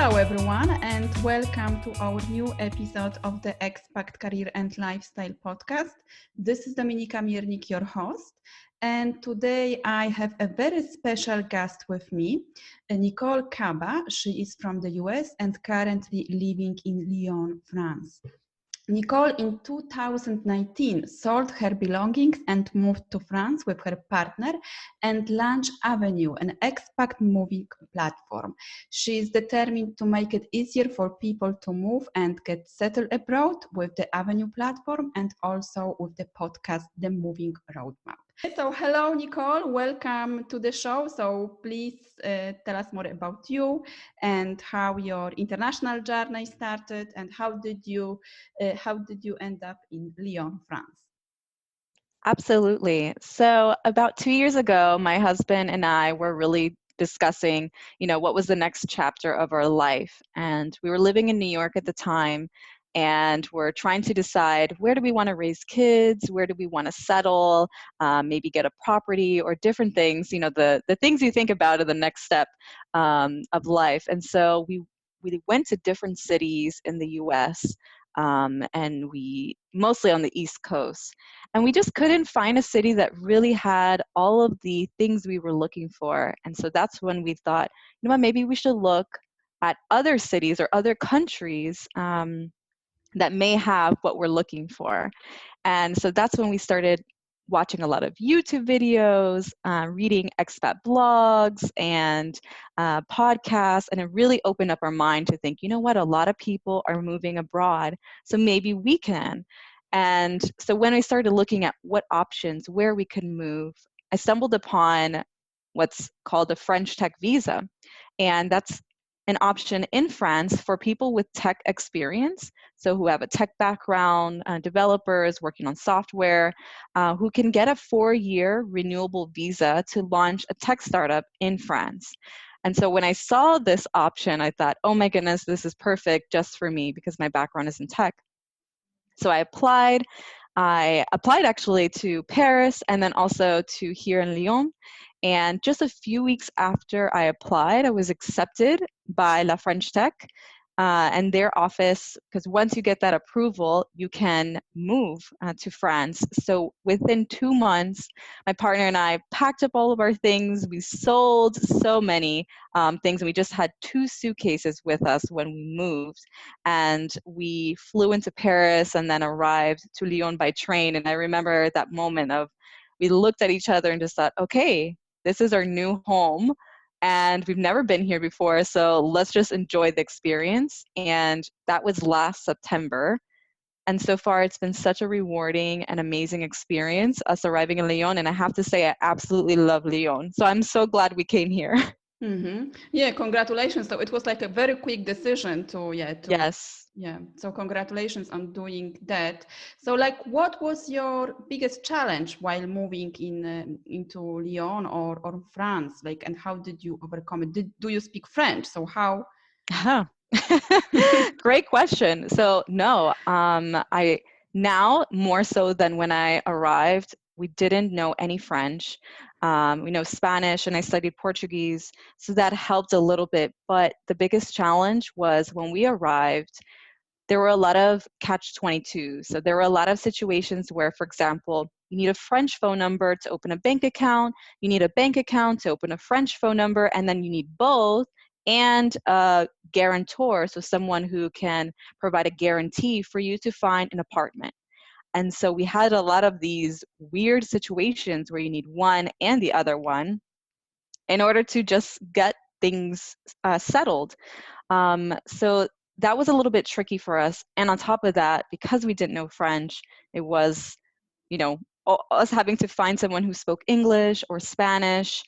Hello everyone and welcome to our new episode of the Expat Career and Lifestyle podcast. This is Dominika Miernik, your host, and today I have a very special guest with me, Nicole Caba. She is from the US and currently living in Lyon, France. Nicole in 2019 sold her belongings and moved to France with her partner and launched Avvinue, an expat moving platform. She is determined to make it easier for people to move and get settled abroad with the Avvinue platform and also with the podcast, The Moving Roadmap. So hello, Nicole. Welcome to the show. So please tell us more about you and how your international journey started and how did you end up in Lyon, France? Absolutely. So about 2 years ago, my husband and I were really discussing, what was the next chapter of our life. And we were living in New York at the time, and we're trying to decide, where do we want to raise kids? Where do we want to settle? Maybe get a property or different things, the things you think about are the next step of life. And so we went to different cities in the US, and we mostly on the East Coast. And we just couldn't find a city that really had all of the things we were looking for. And so that's when we thought, maybe we should look at other cities or other countries that may have what we're looking for. And so that's when we started watching a lot of YouTube videos, reading expat blogs and podcasts, and it really opened up our mind to think, a lot of people are moving abroad, so maybe we can. And so when I started looking at what options, where we could move, I stumbled upon what's called a French tech visa. And that's an option in France for people with tech experience, so who have a tech background, developers working on software, who can get a 4-year renewable visa to launch a tech startup in France. And so when I saw this option, I thought, oh my goodness, this is perfect just for me because my background is in tech. So I applied. I applied actually to Paris and then also to here in Lyon. And just a few weeks after I applied, I was accepted by La French Tech and their office, because once you get that approval, you can move to France. So within 2 months, my partner and I packed up all of our things. We sold so many things, and we just had 2 suitcases with us when we moved. And we flew into Paris and then arrived to Lyon by train. And I remember that moment of, we looked at each other and just thought, okay, this is our new home and we've never been here before, so let's just enjoy the experience. And that was last September. And so far it's been such a rewarding and amazing experience, us arriving in Lyon. And I have to say, I absolutely love Lyon. So I'm so glad we came here. Mm-hmm. Yeah, congratulations. So it was like a very quick decision Yes. Yeah, so congratulations on doing that. So what was your biggest challenge while moving into Lyon or France? And how did you overcome it? Do you speak French? So how? Great question. So no, I now more so than when I arrived, we didn't know any French. We know Spanish and I studied Portuguese, so that helped a little bit. But the biggest challenge was when we arrived, there were a lot of catch-22. So there were a lot of situations where, for example, you need a French phone number to open a bank account, you need a bank account to open a French phone number, and then you need both, and a guarantor, so someone who can provide a guarantee for you to find an apartment. And so we had a lot of these weird situations where you need one and the other one in order to just get things settled. So that was a little bit tricky for us. And on top of that, because we didn't know French, it was, us having to find someone who spoke English or Spanish,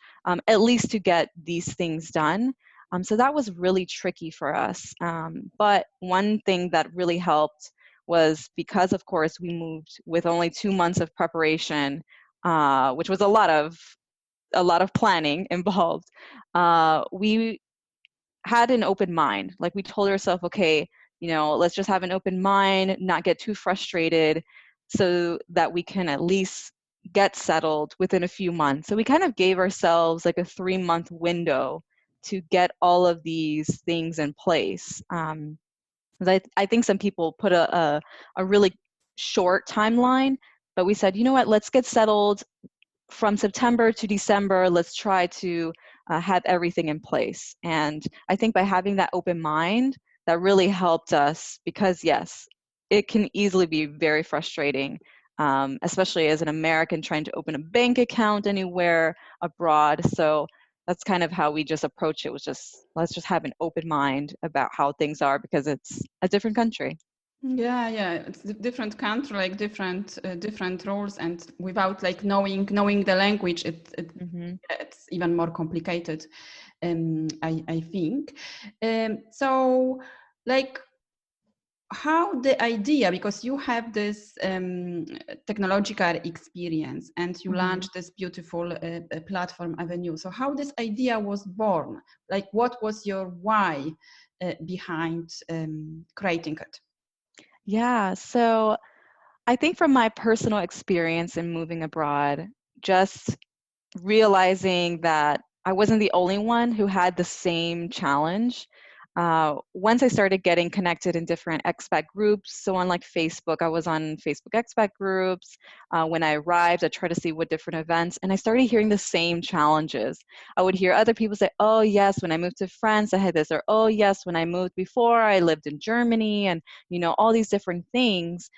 at least to get these things done. So that was really tricky for us. But one thing that really helped was because, of course, we moved with only 2 months of preparation, which was a lot of planning involved. We had an open mind. We told ourselves, okay, let's just have an open mind, not get too frustrated, so that we can at least get settled within a few months. So we kind of gave ourselves a 3-month window to get all of these things in place. 'Cause I think some people put a really short timeline, but we said, you know what, let's get settled from September to December. Let's try to have everything in place. And I think by having that open mind, that really helped us because, yes, it can easily be very frustrating, especially as an American trying to open a bank account anywhere abroad. So that's kind of how we just approach it, was just, let's just have an open mind about how things are because it's a different country. Yeah, it's a different country, like different rules, and without like knowing the language, Mm-hmm. it's even more complicated. I think. So, like, how the idea, because you have this technological experience and you Mm-hmm. launched this beautiful platform Avvinue. So how this idea was born? Like, what was your why behind creating it? Yeah, so I think from my personal experience in moving abroad, just realizing that I wasn't the only one who had the same challenge. Once I started getting connected in different expat groups, so on like Facebook, I was on Facebook expat groups. When I arrived, I tried to see what different events, and I started hearing the same challenges. I would hear other people say, oh yes, when I moved to France, I had this, or oh yes, when I moved before, I lived in Germany, and all these different things.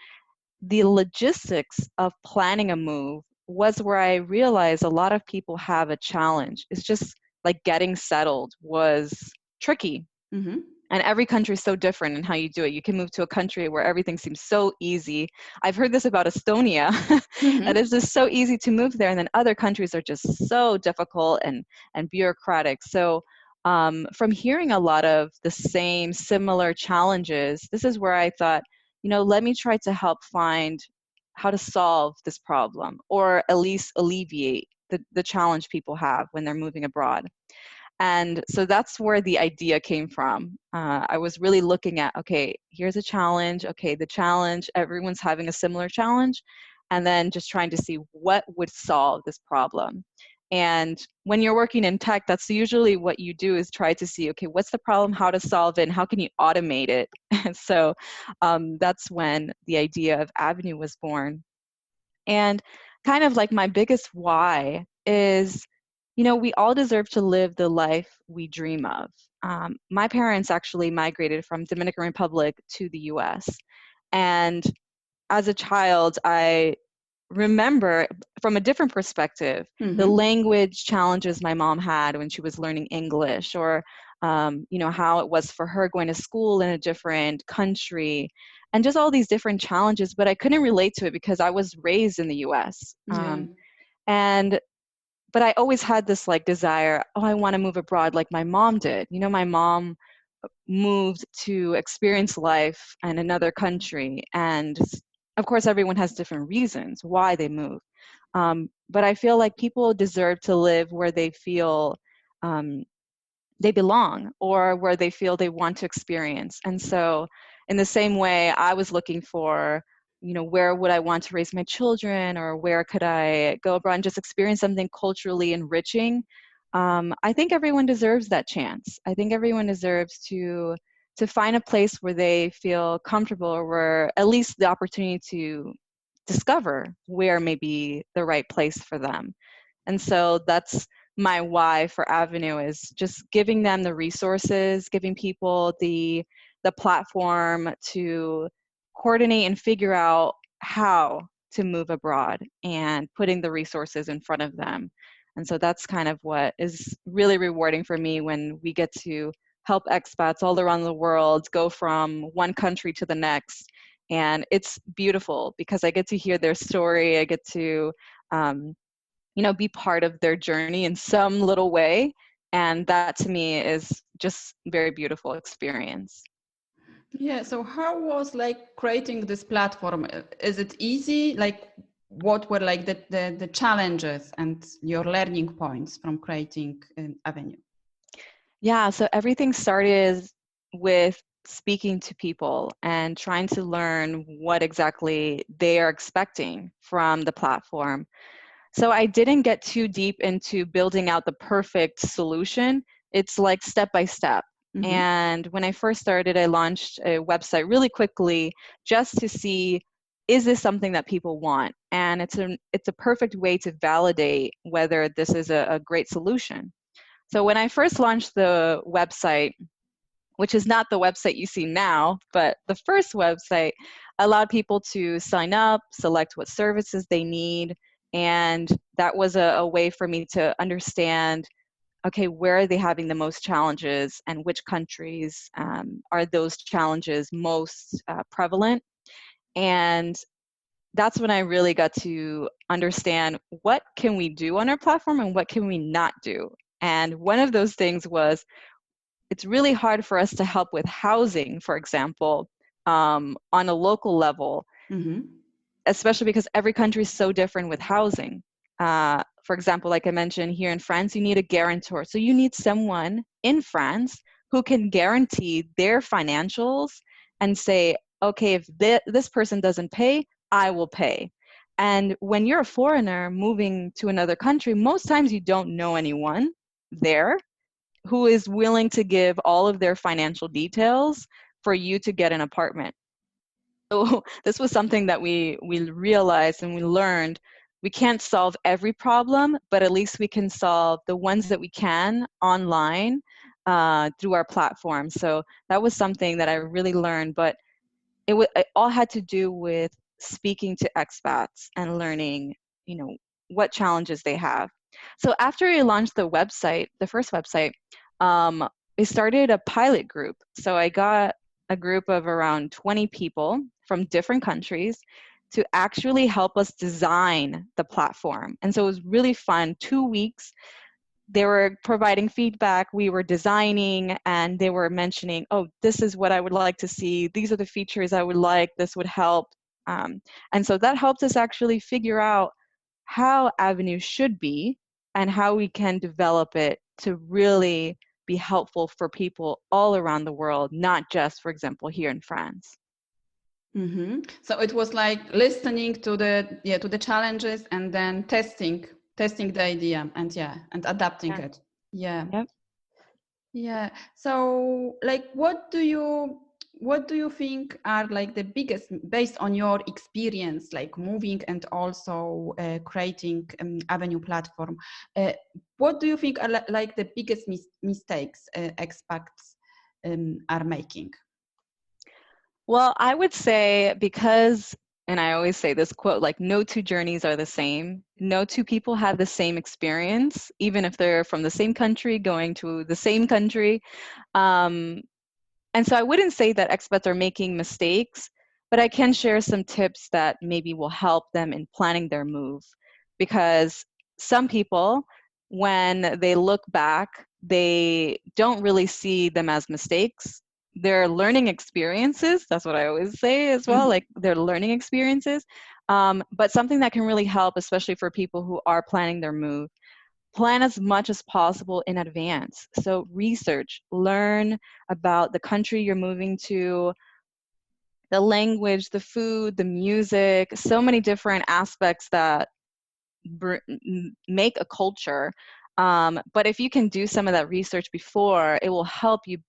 The logistics of planning a move was where I realized a lot of people have a challenge. It's just like getting settled was tricky. Mm-hmm. And every country is so different in how you do it. You can move to a country where everything seems so easy. I've heard this about Estonia, that Mm-hmm. it's just so easy to move there. And then other countries are just so difficult and bureaucratic. So from hearing a lot of the same similar challenges, this is where I thought, let me try to help find how to solve this problem, or at least alleviate the challenge people have when they're moving abroad. And so that's where the idea came from. I was really looking at, okay, here's a challenge. Okay, the challenge, everyone's having a similar challenge. And then just trying to see what would solve this problem. And when you're working in tech, that's usually what you do, is try to see, okay, what's the problem, how to solve it, and how can you automate it? And so that's when the idea of Avvinue was born. And kind of like my biggest why is, we all deserve to live the life we dream of. My parents actually migrated from Dominican Republic to the US. And as a child, I remember from a different perspective the Mm-hmm. language challenges my mom had when she was learning English, or how it was for her going to school in a different country, and just all these different challenges. But I couldn't relate to it because I was raised in the US. Yeah. And but I always had this like desire, oh, I want to move abroad like my mom did. My mom moved to experience life in another country. And of course, everyone has different reasons why they move. But I feel like people deserve to live where they feel um, they belong, or where they feel they want to experience. And so in the same way, I was looking for, where would I want to raise my children, or where could I go abroad and just experience something culturally enriching. I think everyone deserves that chance. I think everyone deserves to find a place where they feel comfortable, or where at least the opportunity to discover where may be the right place for them. And so that's my why for Avvinue, is just giving them the resources, giving people the platform to coordinate and figure out how to move abroad, and putting the resources in front of them. And so that's kind of what is really rewarding for me, when we get to help expats all around the world go from one country to the next. And it's beautiful because I get to hear their story. I get to be part of their journey in some little way. And that to me is just very beautiful experience. Yeah. So how was like creating this platform? Is it easy? Like, what were like the challenges and your learning points from creating Avvinue? Yeah, so everything started with speaking to people and trying to learn what exactly they are expecting from the platform. So I didn't get too deep into building out the perfect solution. it's like step by step. Mm-hmm. And when I first started, I launched a website really quickly just to see, is this something that people want? And it's a perfect way to validate whether this is a great solution. So when I first launched the website, which is not the website you see now, but the first website allowed people to sign up, select what services they need, and that was a way for me to understand, okay, where are they having the most challenges and which countries are those challenges most prevalent. And that's when I really got to understand what can we do on our platform and what can we not do. And one of those things was, it's really hard for us to help with housing, for example, on a local level, Mm-hmm. especially because every country is so different with housing. For example, like I mentioned, here in France, you need a guarantor. So you need someone in France who can guarantee their financials and say, okay, if this person doesn't pay, I will pay. And when you're a foreigner moving to another country, most times you don't know anyone there who is willing to give all of their financial details for you to get an apartment. So this was something that we realized and we learned. We can't solve every problem, but at least we can solve the ones that we can online through our platform. So that was something that I really learned, but it all had to do with speaking to expats and learning, what challenges they have. So after I launched the website, the first website, I started a pilot group. So I got a group of around 20 people from different countries to actually help us design the platform. And so it was really fun. 2 weeks, they were providing feedback, we were designing, and they were mentioning, oh, this is what I would like to see, these are the features I would like, this would help. And so that helped us actually figure out how Avvinue should be and how we can develop it to really be helpful for people all around the world, not just, for example, here in France. Mm-hmm. So it was like listening to the challenges and then testing the idea and adapting Yeah. it. Yeah. Yep. Yeah. So like what do you think are like the biggest, based on your experience, like moving and also creating Avenue platform, what do you think are like the biggest mistakes expats are making? Well, I would say because, and I always say this quote, like, no two journeys are the same. No two people have the same experience, even if they're from the same country going to the same country. Um, and so I wouldn't say that expats are making mistakes, but I can share some tips that maybe will help them in planning their move. Because some people, when they look back, they don't really see them as mistakes. They're learning experiences. That's what I always say as well, like they're learning experiences. But something that can really help, especially for people who are planning their move, plan as much as possible in advance. So research, learn about the country you're moving to, the language, the food, the music, so many different aspects that make a culture. But if you can do some of that research before, it will help you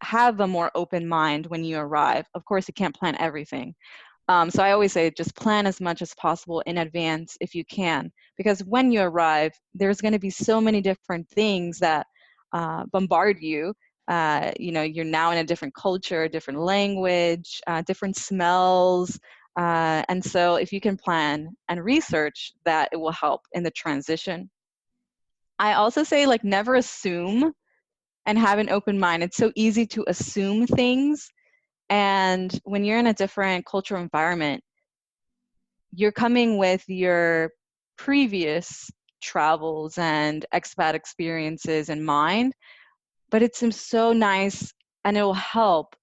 have a more open mind when you arrive. Of course, you can't plan everything. So I always say just plan as much as possible in advance if you can, because when you arrive, there's going to be so many different things that bombard you. You're now in a different culture, different language, different smells. And so if you can plan and research that, it will help in the transition. I also say, like, never assume and have an open mind. It's so easy to assume things. And when you're in a different cultural environment, you're coming with your previous travels and expat experiences in mind, but it's so nice and it will help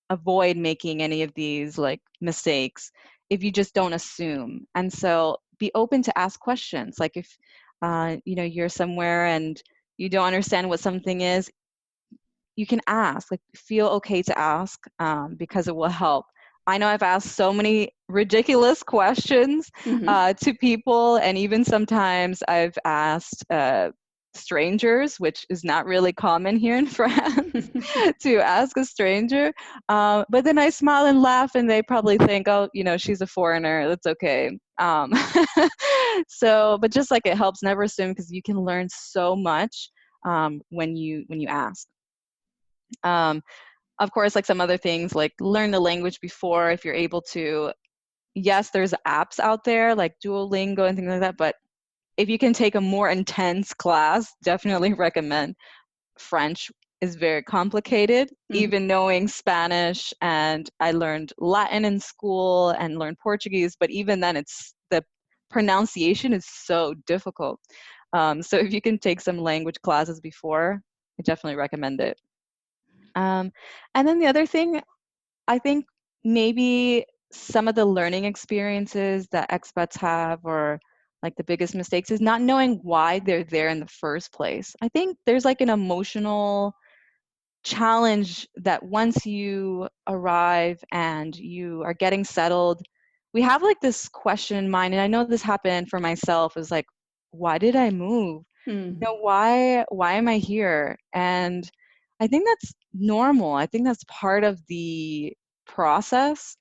avoid making any of these like mistakes if you just don't assume. And so be open to ask questions. Like if you're somewhere and you don't understand what something is, you can ask, like feel okay to ask, because it will help. I know I've asked so many ridiculous questions Mm-hmm. to people, and even sometimes I've asked strangers, which is not really common here in France, to ask a stranger. But then I smile and laugh, and they probably think, oh, she's a foreigner. That's okay. But just like it helps, never assume, because you can learn so much when you ask. Of course, like some other things, like learn the language before if you're able to. Yes, there's apps out there like Duolingo and things like that, but if you can take a more intense class, definitely recommend. French is very complicated, even knowing Spanish, and I learned Latin in school and learned Portuguese, but even then the pronunciation is so difficult. So if you can take some language classes before, I definitely recommend it. And then the other thing, I think maybe some of the learning experiences that expats have, or like the biggest mistakes, is not knowing why they're there in the first place. I think there's like an emotional challenge that once you arrive and you are getting settled, we have like this question in mind. And I know this happened for myself, is like, why did I move? Why am I here? And I think that's normal. I think that's part of the process.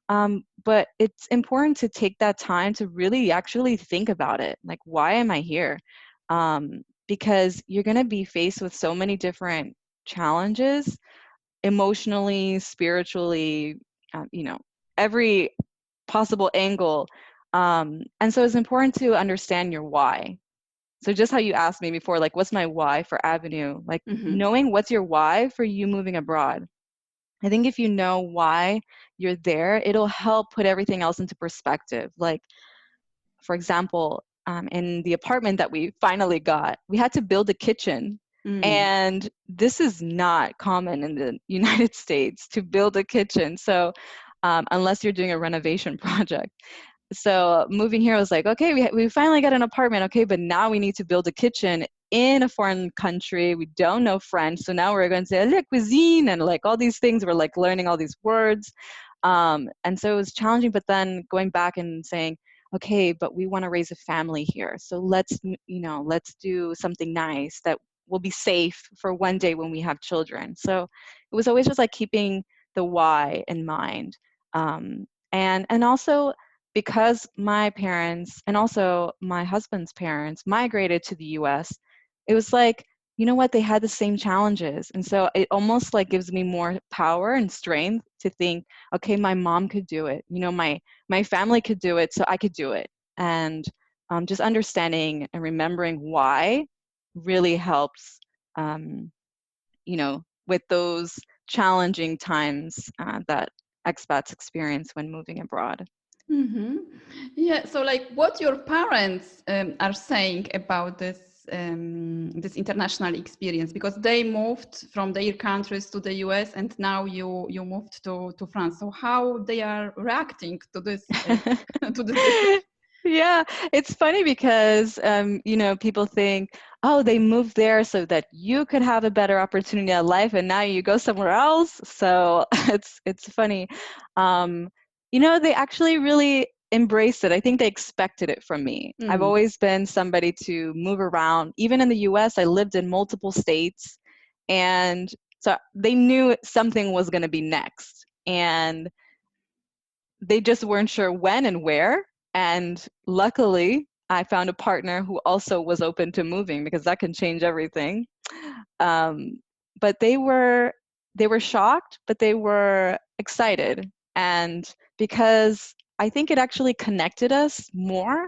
But it's important to take that time to really actually think about it. Like, why am I here? Because you're going to be faced with so many different challenges, emotionally, spiritually, every possible angle. And so it's important to understand your why. So just how you asked me before, like, what's my why for Avvinue? Like, knowing what's your why for you moving abroad. I think if you know why you're there, it'll help put everything else into perspective. Like, for example, in the apartment that we finally got, we had to build a kitchen. And this is not common in the United States to build a kitchen. So unless you're doing a renovation project. So moving here was like, okay, we finally got an apartment. Okay, but now we need to build a kitchen in a foreign country. We don't know French. So now we're going to say, la cuisine, and like all these things. We're like learning all these words. And so it was challenging, but then going back and saying, okay, but we want to raise a family here. So let's do something nice that will be safe for one day when we have children. So it was always just like keeping the why in mind. And also, because my parents and also my husband's parents migrated to the US, it was like, you know what, they had the same challenges. And so it almost like gives me more power and strength to think, okay, my mom could do it. My family could do it, so I could do it. And just understanding and remembering why really helps, with those challenging times that expats experience when moving abroad. Yeah. So, like, what your parents are saying about this international experience, because they moved from their countries to the US, and now you moved to France. So, how they are reacting to this to this decision? Yeah, it's funny because people think, oh, they moved there so that you could have a better opportunity at life, and now you go somewhere else. So it's funny. They actually really embraced it. I think they expected it from me. I've always been somebody to move around. Even in the US, I lived in multiple states, and so they knew something was going to be next, and they just weren't sure when and where. And luckily, I found a partner who also was open to moving, because that can change everything. But they were shocked, but they were excited. And because I think it actually connected us more,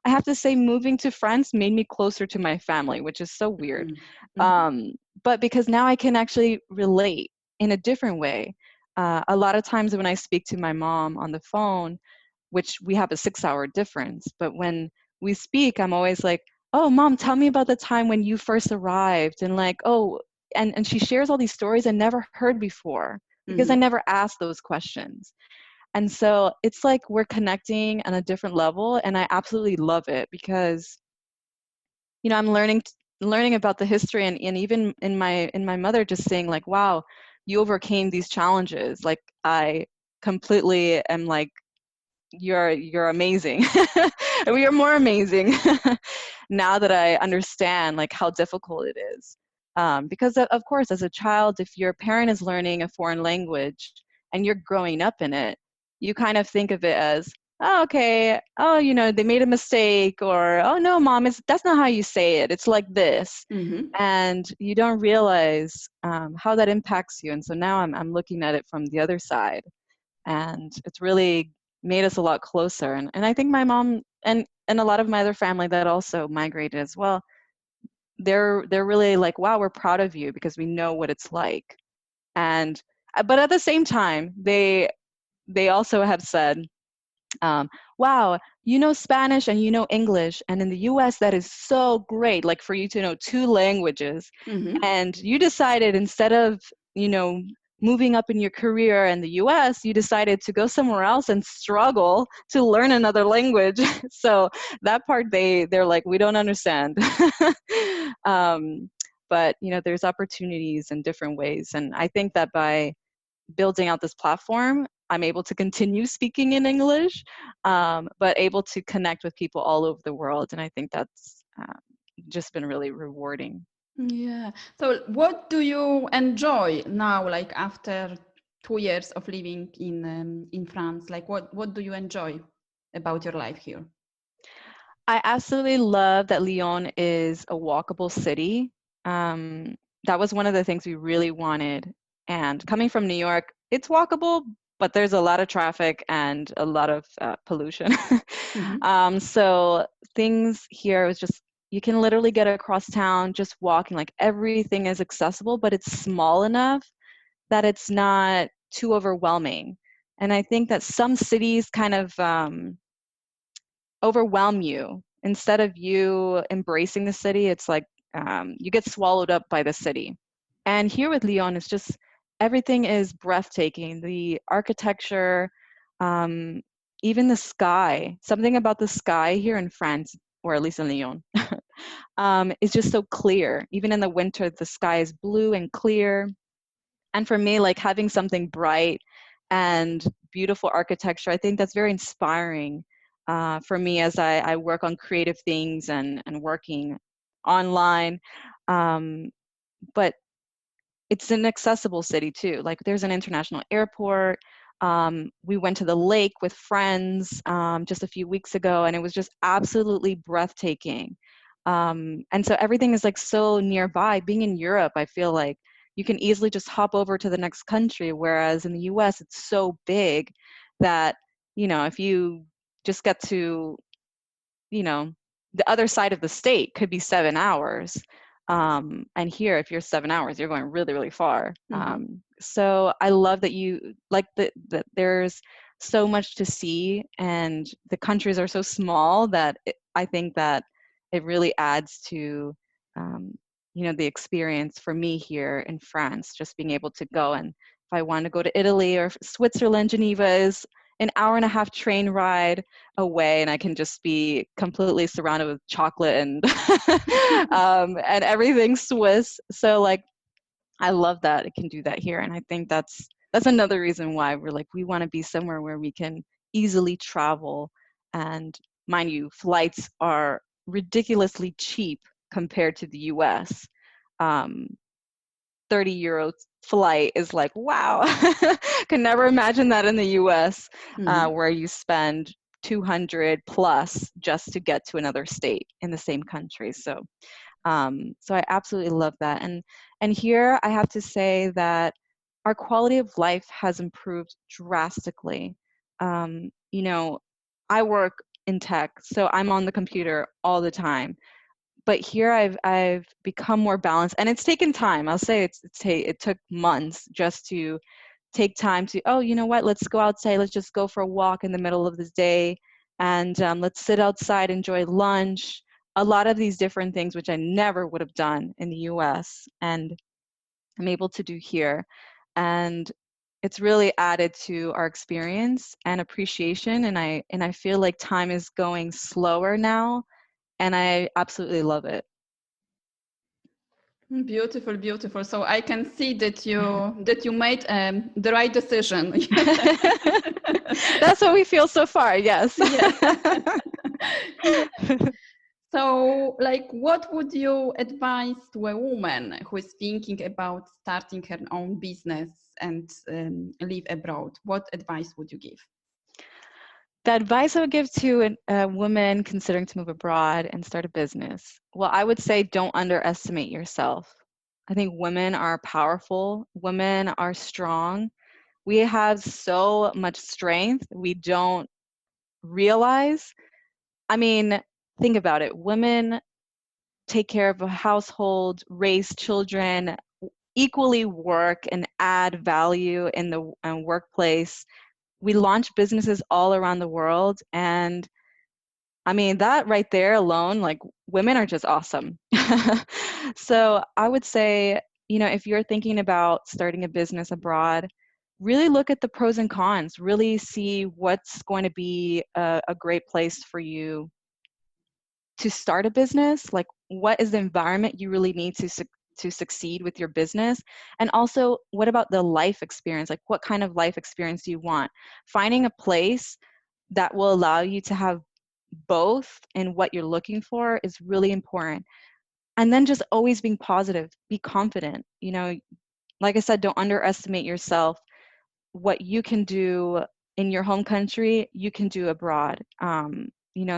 I have to say, moving to France made me closer to my family, which is so weird. But because now I can actually relate in a different way. A lot of times when I speak to my mom on the phone, which we have a 6-hour difference, but when we speak, I'm always like, oh, Mom, tell me about the time when you first arrived. And like, oh, and she shares all these stories I never heard before, because I never asked those questions. And so it's like we're connecting on a different level, and I absolutely love it, because I'm learning about the history, and even in my mother just saying like, wow, you overcame these challenges. Like, I completely am like you're amazing. And we are more amazing now that I understand like how difficult it is. Because of course, as a child, if your parent is learning a foreign language and you're growing up in it, you kind of think of it as, oh, okay, oh, they made a mistake, or oh no, mom, that's not how you say it. It's like this. Mm-hmm. And you don't realize how that impacts you. And so now I'm looking at it from the other side, and it's really made us a lot closer. And I think my mom and a lot of my other family that also migrated as well, they're really like, wow, we're proud of you because we know what it's like. And but at the same time, they also have said, wow, you know Spanish and you know English, and in the US that is so great, like for you to know two languages. Mm-hmm. And you decided, instead of you know moving up in your career in the US, you decided to go somewhere else and struggle to learn another language. So that part, they're like, we don't understand. um, but there's opportunities in different ways, and I think that by building out this platform, I'm able to continue speaking in English, but able to connect with people all over the world. And I think that's just been really rewarding. Yeah. So what do you enjoy now, like after 2 years of living in France? Like what do you enjoy about your life here? I absolutely love that Lyon is a walkable city. That was one of the things we really wanted. And coming from New York, it's walkable, but there's a lot of traffic and a lot of pollution. Mm-hmm. So things here was just, you can literally get across town just walking. Like everything is accessible, but it's small enough that it's not too overwhelming. And I think that some cities kind of overwhelm you. Instead of you embracing the city, it's like you get swallowed up by the city. And here with Lyon, it's just everything is breathtaking. The architecture, um, even the sky. Something about the sky here in France, or at least in Lyon, is just so clear. Even in the winter, the sky is blue and clear. And for me, like having something bright and beautiful architecture, I think that's very inspiring for me as I work on creative things and working online. Um, but it's an accessible city too. Like there's an international airport. We went to the lake with friends just a few weeks ago, and it was just absolutely breathtaking. And so everything is like so nearby. Being in Europe, I feel like you can easily just hop over to the next country, whereas in the US, it's so big that, if you just get to, you know, the other side of the state could be 7 hours. And here, if you're 7 hours, you're going really, really far. Mm-hmm. So I love that you like that there's so much to see, and the countries are so small that I think that it really adds to, um, the experience for me here in France, just being able to go. And if I want to go to Italy or Switzerland, Geneva is an hour and a half train ride away, and I can just be completely surrounded with chocolate and and everything Swiss. So like I love that it can do that here, and I think that's another reason why we're like, we want to be somewhere where we can easily travel. And mind you, flights are ridiculously cheap compared to the US. um, 30 euro flight is like, wow. Can never imagine that in the US, Mm-hmm. where you spend 200 plus just to get to another state in the same country. So I absolutely love that. And here I have to say that our quality of life has improved drastically. I work in tech, so I'm on the computer all the time. But here I've become more balanced, and it's taken time. I'll say it took months just to take time to, oh, you know what, let's go outside, let's just go for a walk in the middle of the day, and let's sit outside, enjoy lunch, a lot of these different things which I never would have done in the US, and I'm able to do here. And it's really added to our experience and appreciation, and I feel like time is going slower now, and I absolutely love it. Beautiful, beautiful. So I can see that you made the right decision. That's how we feel so far. Yes. Yeah. Yeah. So, like, what would you advise to a woman who is thinking about starting her own business and live abroad? What advice would you give? The advice I would give to a woman considering to move abroad and start a business, well, I would say don't underestimate yourself. I think women are powerful, women are strong. We have so much strength we don't realize. I mean, think about it. Women take care of a household, raise children, equally work and add value in the workplace. We launch businesses all around the world, and I mean, that right there alone, like, women are just awesome. So I would say, if you're thinking about starting a business abroad, really look at the pros and cons, really see what's going to be a great place for you to start a business. Like, what is the environment you really need to succeed with your business? And also, what about the life experience? Like, what kind of life experience do you want? Finding a place that will allow you to have both in what you're looking for is really important. And then just always being positive, be confident. Like I said, don't underestimate yourself. What you can do in your home country, you can do abroad.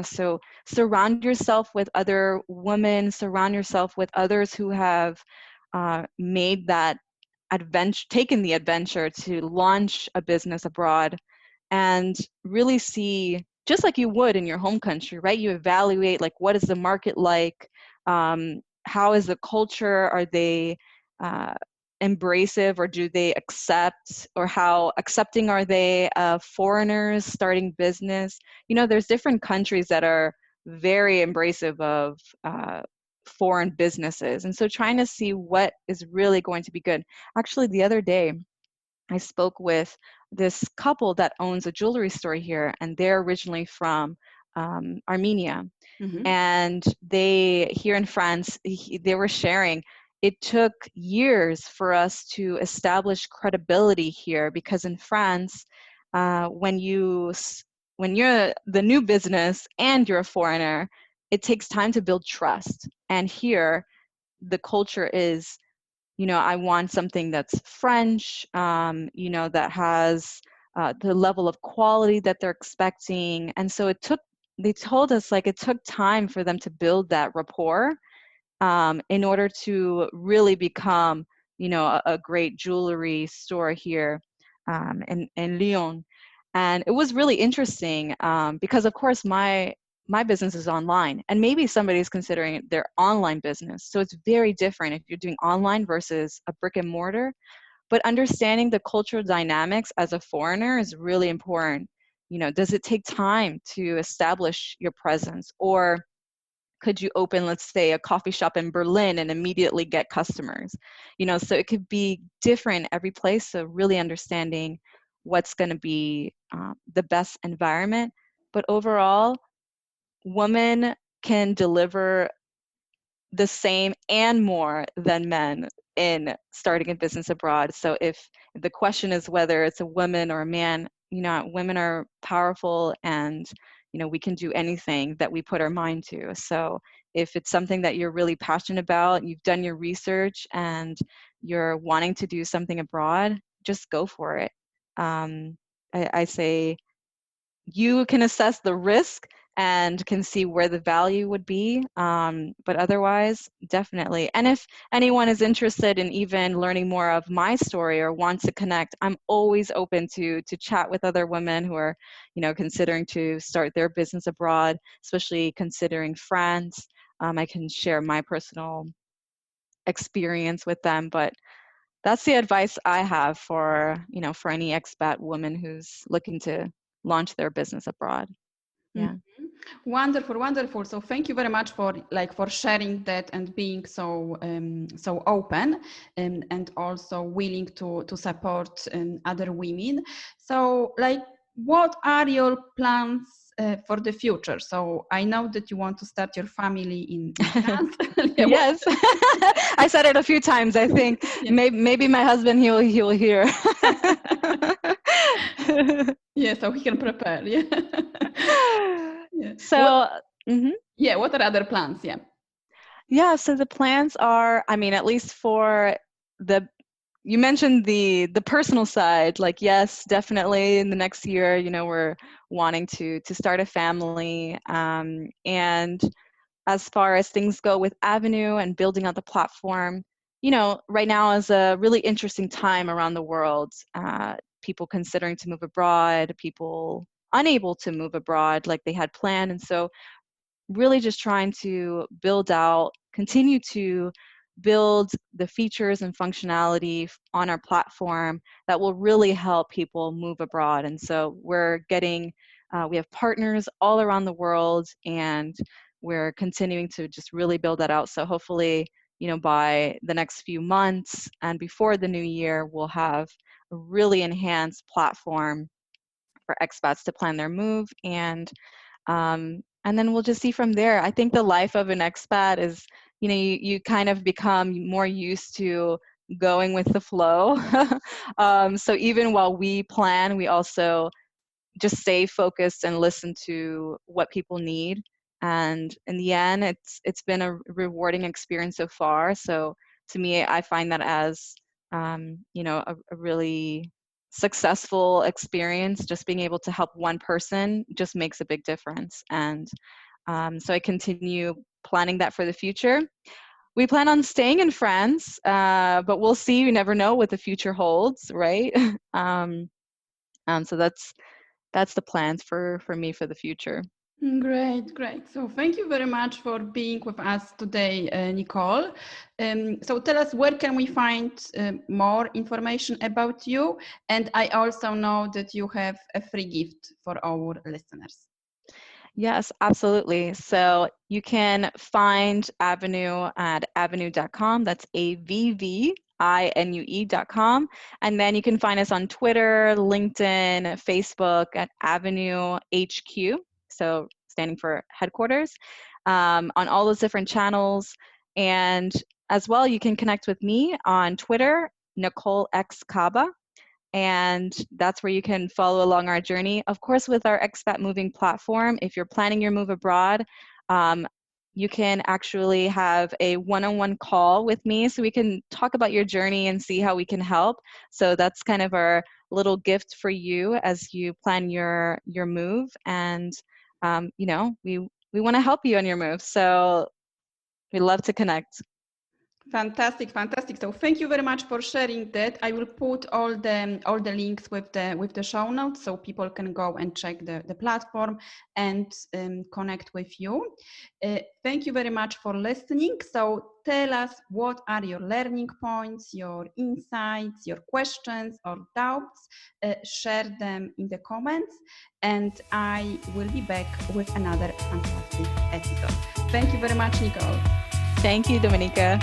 So surround yourself with other women, surround yourself with others who have made that adventure, taken the adventure to launch a business abroad, and really see, just like you would in your home country, right? You evaluate, like, what is the market like? How is the culture? Are they embracive, or do they accept, or how accepting are they of foreigners starting business? There's different countries that are very embracive of foreign businesses, and so trying to see what is really going to be good. Actually, the other day I spoke with this couple that owns a jewelry store here, and they're originally from Armenia. Mm-hmm. And they, here in France, they were sharing, it took years for us to establish credibility here, because in France, when you're the new business and you're a foreigner, it takes time to build trust. And here, the culture is, I want something that's French, that has the level of quality that they're expecting. And so they told us, like, it took time for them to build that rapport in order to really become, a great jewelry store here in Lyon. And it was really interesting because, of course, my business is online, and maybe somebody's considering their online business. So it's very different if you're doing online versus a brick and mortar. But understanding the cultural dynamics as a foreigner is really important. Does it take time to establish your presence? Or could you open, let's say, a coffee shop in Berlin and immediately get customers? So it could be different every place. So really understanding what's going to be the best environment. But overall, women can deliver the same and more than men in starting a business abroad. So if the question is whether it's a woman or a man, women are powerful, and we can do anything that we put our mind to. So if it's something that you're really passionate about, you've done your research, and you're wanting to do something abroad, just go for it. I say you can assess the risk and can see where the value would be. But otherwise, definitely. And if anyone is interested in even learning more of my story or wants to connect, I'm always open to chat with other women who are, considering to start their business abroad, especially considering France. I can share my personal experience with them, but that's the advice I have for, for any expat woman who's looking to launch their business abroad. Yeah. Wonderful, wonderful. So thank you very much for sharing that and being so so open and also willing to support other women. So what are your plans for the future? So I know that you want to start your family in France. Yes, I said it a few times. I think maybe my husband he will hear. Yeah, so he can prepare. Yeah. Yeah. So, mhm. Yeah, what are other plans? Yeah. Yeah, so the plans are, I mean, at least for the you mentioned the personal side, like yes, definitely in the next year, we're wanting to start a family, and as far as things go with Avvinue and building out the platform, right now is a really interesting time around the world. People considering to move abroad, people unable to move abroad like they had planned, and so really just trying to continue to build the features and functionality on our platform that will really help people move abroad. And so we have partners all around the world, and we're continuing to just really build that out. So hopefully, by the next few months and before the new year, we'll have a really enhanced platform for expats to plan their move, and then we'll just see from there. I think the life of an expat is, you kind of become more used to going with the flow. So even while we plan, we also just stay focused and listen to what people need. And in the end, it's been a rewarding experience so far. So to me, I find that as a really successful experience. Just being able to help one person just makes a big difference. And so I continue planning that for the future. We plan on staying in France, but we'll see. You never know what the future holds, right? So that's the plans for me for the future. Great, great. So thank you very much for being with us today, Nicole. So tell us, where can we find more information about you? And I also know that you have a free gift for our listeners. Yes, absolutely. So you can find Avvinue at avvinue.com. That's AVVINUE.com. And then you can find us on Twitter, LinkedIn, Facebook at Avvinue HQ. So standing for headquarters, on all those different channels. And as well, you can connect with me on Twitter, Nicole Caba, and that's where you can follow along our journey. Of course, with our expat moving platform, if you're planning your move abroad, you can actually have a one-on-one call with me so we can talk about your journey and see how we can help. So that's kind of our little gift for you as you plan your move. And we want to help you on your move. So we love to connect. Fantastic, fantastic. So thank you very much for sharing that. I will put all the links with the show notes so people can go and check the platform and connect with you. Thank you very much for listening. So tell us, what are your learning points, your insights, your questions or doubts? Share them in the comments, and I will be back with another fantastic episode. Thank you very much, Nicole. Thank you, Dominika.